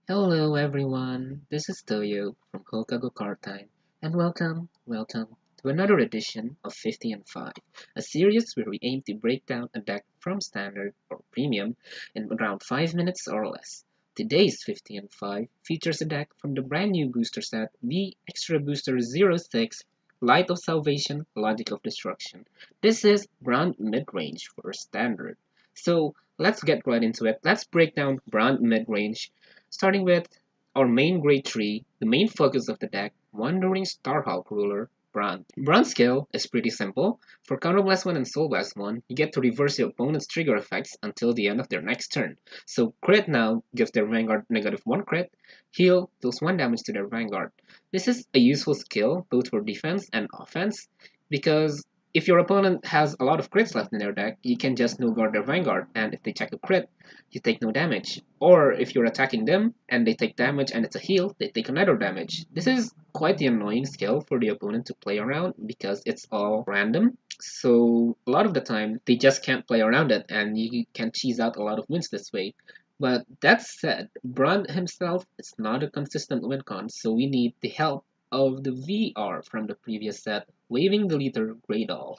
Hello everyone, this is Toyo from Hokago Card Time, and welcome to another edition of 50 and 5, a series where we aim to break down a deck from standard or premium in around 5 minutes or less. Today's 50 and 5 features a deck from the brand new booster set V Extra Booster 06 Light of Salvation, Logic of Destruction. This is Brandt Midrange for standard. So let's get right into it. Let's break down Brandt Midrange starting with our main grade 3, the main focus of the deck, Wandering Starhulk Ruler, Brandt. Brandt's skill is pretty simple. For Counter Blast 1 and Soul Blast 1, you get to reverse your opponent's trigger effects until the end of their next turn. So crit now gives their Vanguard -1 crit, heal deals 1 damage to their Vanguard. This is a useful skill both for defense and offense because if your opponent has a lot of crits left in their deck, you can just no guard their Vanguard, and if they check a crit, you take no damage. Or if you're attacking them and they take damage and it's a heal, they take another damage. This is quite the annoying skill for the opponent to play around because it's all random. So a lot of the time they just can't play around it and you can cheese out a lot of wins this way. But that said, Brandt himself is not a consistent win con, so we need the help of the VR from the previous set, Waving Deletor Greidol.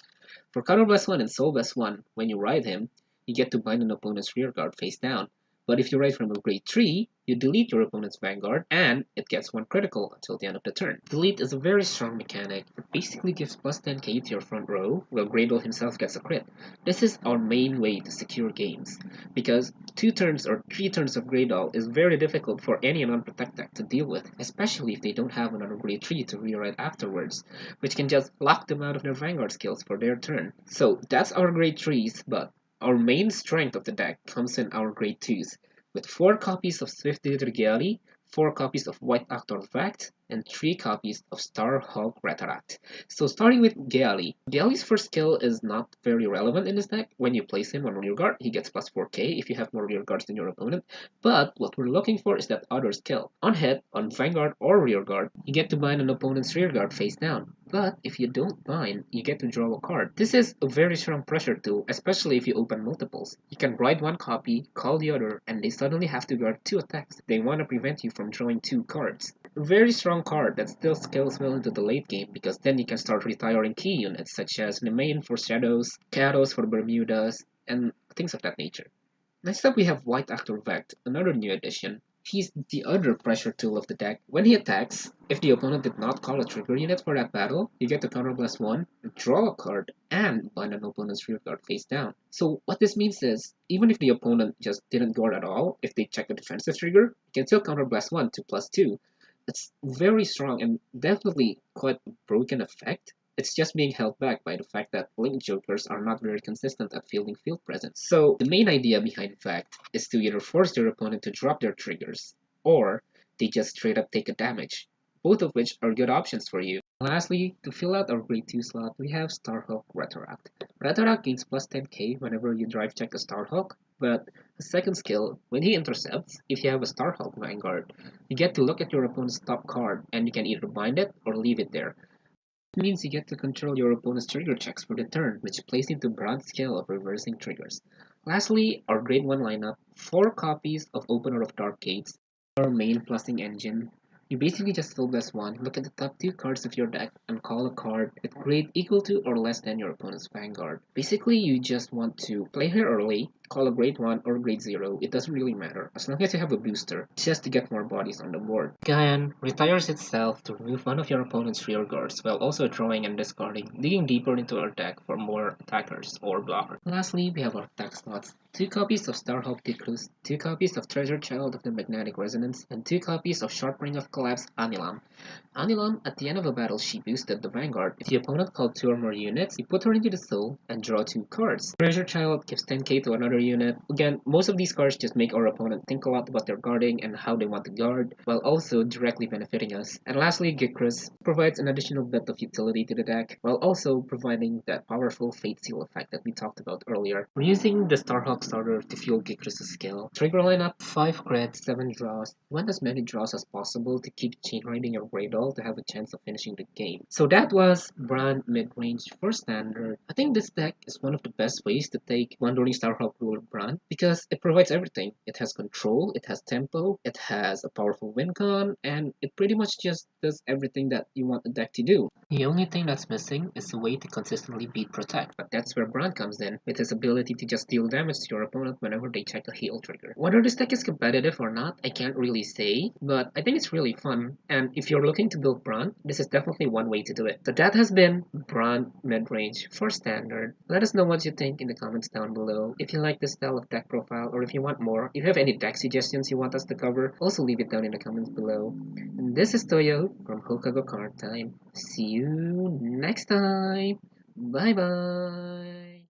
For Counter Blast 1 and Soul Blast 1, when you ride him, you get to bind an opponent's rearguard face down. But if you ride from a grade 3, you delete your opponent's Vanguard, and it gets 1 critical until the end of the turn. Delete is a very strong mechanic. It basically gives plus 10k to your front row, while Greidol himself gets a crit. This is our main way to secure games, because 2 turns or 3 turns of Greidol is very difficult for any non-protect deck to deal with, especially if they don't have another grade 3 to rewrite afterwards, which can just lock them out of their Vanguard skills for their turn. So that's our grade 3s, but our main strength of the deck comes in our grade 2s, with 4 copies of Swift Deletor Giari, 4 copies of Whiteact or Vect, and 3 copies of Starhulk Rururi. So starting with Giari. Giari's first skill is not very relevant in this deck. When you place him on rearguard, he gets plus 4k if you have more rearguards than your opponent. But what we're looking for is that other skill. On hit, on Vanguard or rearguard, you get to bind an opponent's rearguard face down. But if you don't bind, you get to draw a card. This is a very strong pressure tool, especially if you open multiples. You can ride 1 copy, call the other, and they suddenly have to guard 2 attacks. They want to prevent you from drawing 2 cards. A very strong card that still scales well into the late game because then you can start retiring key units such as Nemain for Shadows, Kados for Bermudas, and things of that nature. Next up we have Whiteact or Vect, another new addition. He's the other pressure tool of the deck. When he attacks, if the opponent did not call a trigger unit for that battle, you get to Counter Blast 1, draw a card, and bind an opponent's rearguard face down. So what this means is, even if the opponent just didn't guard at all, if they check a defensive trigger, you can still Counter Blast 1 to +2. It's very strong and definitely quite a broken effect. It's just being held back by the fact that Link Jokers are not very consistent at fielding field presence. So the main idea behind Vect is to either force their opponent to drop their triggers, or they just straight up take a damage, both of which are good options for you. Lastly, to fill out our grade 2 slot, we have Starhulk Rururi. Rururi gains plus 10k whenever you drive check a Starhulk, but a second skill, when he intercepts, if you have a Starhulk Vanguard, you get to look at your opponent's top card and you can either bind it or leave it there. It means you get to control your opponent's trigger checks for the turn, which plays into Brandt's skill of reversing triggers. Lastly, our grade 1 lineup, 4 copies of Opener of Dark Gates, our main plussing engine. You basically just fill this one, look at the top 2 cards of your deck, and call a card with grade equal to or less than your opponent's Vanguard. Basically, you just want to play her early, call a grade 1 or grade 0, it doesn't really matter, as long as you have a booster, just to get more bodies on the board. Gaen retires itself to remove one of your opponent's rear guards, while also drawing and discarding, digging deeper into our deck for more attackers or blockers. Lastly, we have our attack slots. 2 copies of Starhulk Gikrus, 2 copies of Treasure Child of the Magnetic Resonance, and 2 copies of Sharp Ring of Collapse Anilam. Anilam, at the end of a battle, she boosted the Vanguard. If the opponent called 2 or more units, you put her into the soul and draw 2 cards. Treasure Child gives 10k to another unit. Again, most of these cards just make our opponent think a lot about their guarding and how they want to guard, while also directly benefiting us. And lastly, Gikrus provides an additional bit of utility to the deck, while also providing that powerful Fate Seal effect that we talked about earlier. We're using the Starhulk starter to fuel Gikrus' skill. Trigger lineup, 5 crits, 7 draws. You want as many draws as possible to keep chain riding your Greidol to have a chance of finishing the game. So that was Brandt Midrange for standard. I think this deck is one of the best ways to take Wandering Starhulk rule Brandt because it provides everything. It has control, it has tempo, it has a powerful win con, and it pretty much just does everything that you want a deck to do. The only thing that's missing is a way to consistently beat Protect, but that's where Brandt comes in, with his ability to just deal damage to your opponent whenever they check a heal trigger. Whether this deck is competitive or not, I can't really say, but I think it's really fun, and if you're looking to build Brandt, this is definitely one way to do it. So that has been Brandt Midrange for Standard. Let us know what you think in the comments down below. If you like this style of deck profile, or if you want more, if you have any deck suggestions you want us to cover, also leave it down in the comments below. And this is Toyo from Hokago Card Time. See you next time. Bye bye.